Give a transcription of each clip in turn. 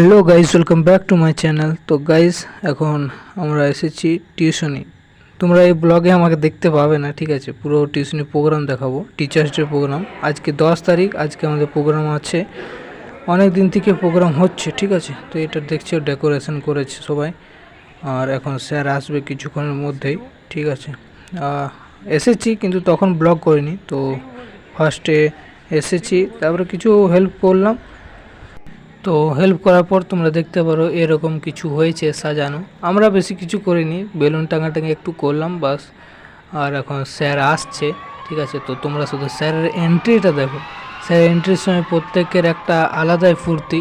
Hello guys, welcome back to my channel. তো guys, এখন আমরা এসেছি টিউশনি। তোমরা এই ব্লগে আমাকে দেখতে পাবে না, ঠিক আছে? পুরো টিউশনি প্রোগ্রাম দেখাবো, টিচার্স ডে প্রোগ্রাম। আজকে 10 তারিখ, আজকে আমাদের প্রোগ্রাম আছে। অনেক দিন থেকে প্রোগ্রাম হচ্ছে, ঠিক আছে? তো এটা দেখছি ডেকোরেশন করেছে সবাই। আর এখন স্যার আসবে কিছুক্ষণের মধ্যেই, ঠিক আছে? এসেছি কিন্তু তখন ব্লগ করিনি। তো ফার্স্টে এসেছি, তারপরে কিছু হেল্প করলাম। তো হেল্প করার পর তোমরা দেখতে পারো এরকম কিছু হয়েছে সাজানো। আমরা বেশি কিছু করিনি, বেলুন টাঙাটাঙি একটু করলাম বাস। আর এখন স্যার আসছে, ঠিক আছে? তো তোমরা শুধু স্যারের এন্ট্রিটা দেখো। স্যার এন্ট্রির সময় প্রত্যেকের একটা আলাদাই ফুর্তি।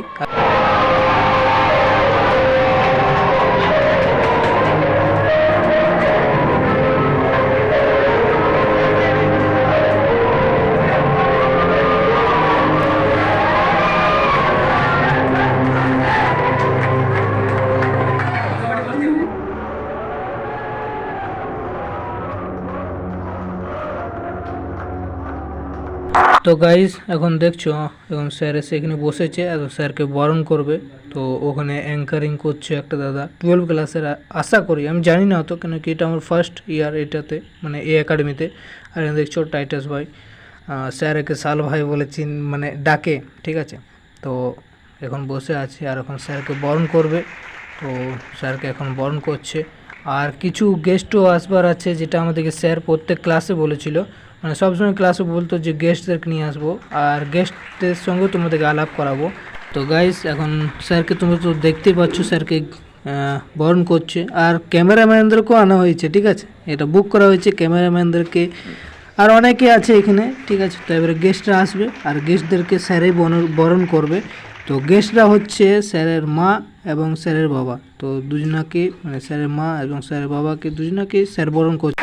তো গাইজ, এখন দেখছো এখন স্যার এসে এখানে বসেছে, আর স্যারকে বরণ করবে। তো ওখানে অ্যাঙ্কারিং করছে একটা দাদা, 12 ক্লাসের আশা করি, আমি জানি না তো, কেন কি এটা আমার ফার্স্ট ইয়ার এটাতে, মানে এই একাডেমিতে। আর এখানে দেখছো টাইটাস ভাই, স্যার একে সাল ভাই বলেছেন, মানে ডাকে, ঠিক আছে? তো এখন বসে আছে আর এখন স্যারকে বরণ করবে। তো স্যারকে এখন বরণ করছে। আর কিছু গেস্টও আসবার আছে, যেটা আমাদেরকে স্যার প্রত্যেক ক্লাসে বলেছিল। মানে সবসময় ক্লাসে বলতো যে গেস্টদেরকে নিয়ে আসবো, আর গেস্টদের সঙ্গেও তোমাদেরকে আলাপ করাবো। তো গাইস, এখন স্যারকে তোমরা তো দেখতেই পাচ্ছ, স্যারকে বরণ করছে। আর ক্যামেরাম্যানদেরকেও আনা হয়েছে, ঠিক আছে? এটা বুক করা হয়েছে ক্যামেরাম্যানদেরকে, আর অনেকে আছে এখানে, ঠিক আছে? তো এবারে গেস্টরা আসবে আর গেস্টদেরকে স্যারেই বরণ করবে। তো গেস্টরা হচ্ছে স্যারের মা এবং স্যারের বাবা। তো দুজনাকে, মানে স্যারের মা এবং স্যারের বাবাকে দুজনাকে স্যার বরণ করছে।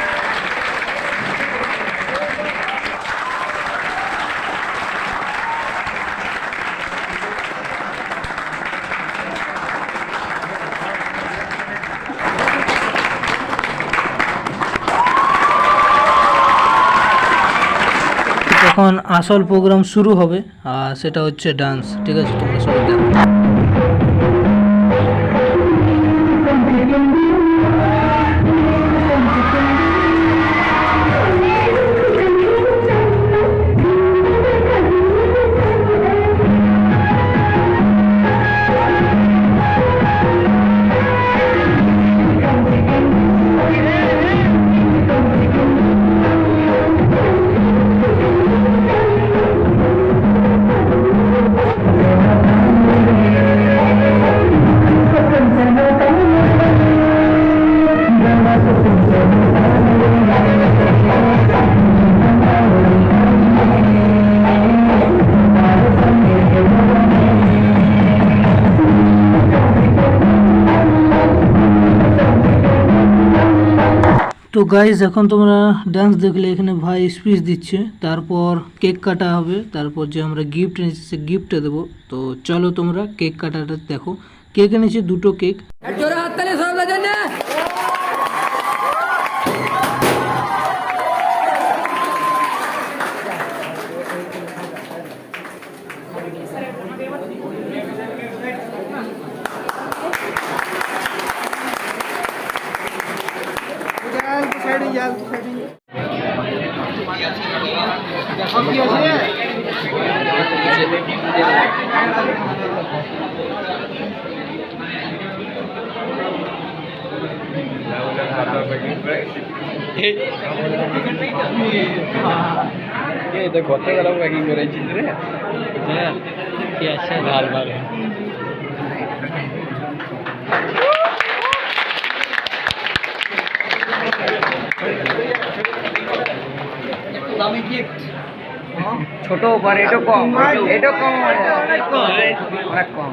এখন আসল প্রোগ্রাম শুরু হবে, আর সেটা হচ্ছে ডান্স, ঠিক আছে? তোমরা সবাই দেখো। তো গাইজ, এখন তোমরা ডান্স দেখলে, এখানে ভাই স্পিচ দিচ্ছে, তারপর কেক কাটা হবে, তারপর যে আমরা গিফট এনেছি সে গিফটটা দেবো। তো চলো তোমরা কেক কাটাটা দেখো। কেক এনেছি, 2টো কেক। এটা কত গেল প্যাকিং করেছিস রে? হ্যাঁ, কি আছে ভাল ভাল। দামি গিফট, ছোট ওভার, এটা কম, এটা কম, অনেক কম।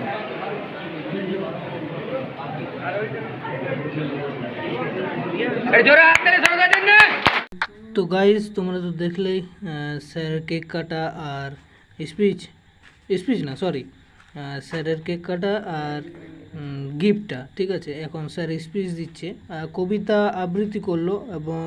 তো গাইজ, তোমরা তো দেখলেই স্যারের কেক কাটা আর স্পিচ, না সরি, স্যারের কেক কাটা আর গিফটটা, ঠিক আছে? এখন স্যার স্পিচ দিচ্ছে, কবিতা আবৃত্তি করলো এবং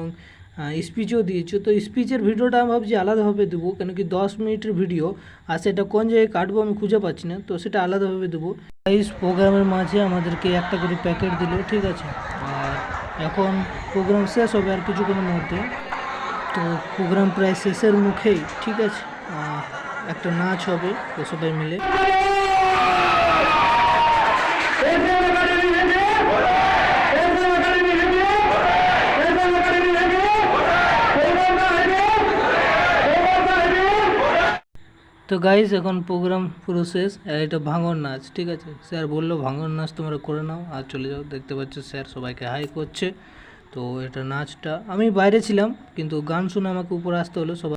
স্পিচও দিয়েছো। তো স্পিচের ভিডিওটা আমি ভাবছি আলাদাভাবে দেবো, কেন কি 10 মিনিটের ভিডিও, আর সেটা কোন জায়গায় কাটবো আমি খুঁজে পাচ্ছি না, তো সেটা আলাদাভাবে দেবো। গাইস প্রোগ্রামের মাঝে আমাদেরকে একটা করে প্যাকেট দিল, ঠিক আছে। আর এখন প্রোগ্রাম শেষ হবে আর কিছুক্ষণের মধ্যে। তো প্রোগ্রাম প্রায় শেষের মুখেই, ঠিক আছে। একটা নাচ হবে তো সবাই মিলে। তো গাইস এখন প্রোগ্রাম পুরো শেষ, আর এটা ভাঙন নাচ, ঠিক আছে। স্যার বললো ভাঙন নাচ তোমরা করে নাও আর চলে যাও। দেখতে পাচ্ছ স্যার সবাইকে হাই করছে। তো এটা নাচটা, আমি বাইরে ছিলাম কিন্তু গান শুনে আমাকে উপরে আসতে হলো। সবাই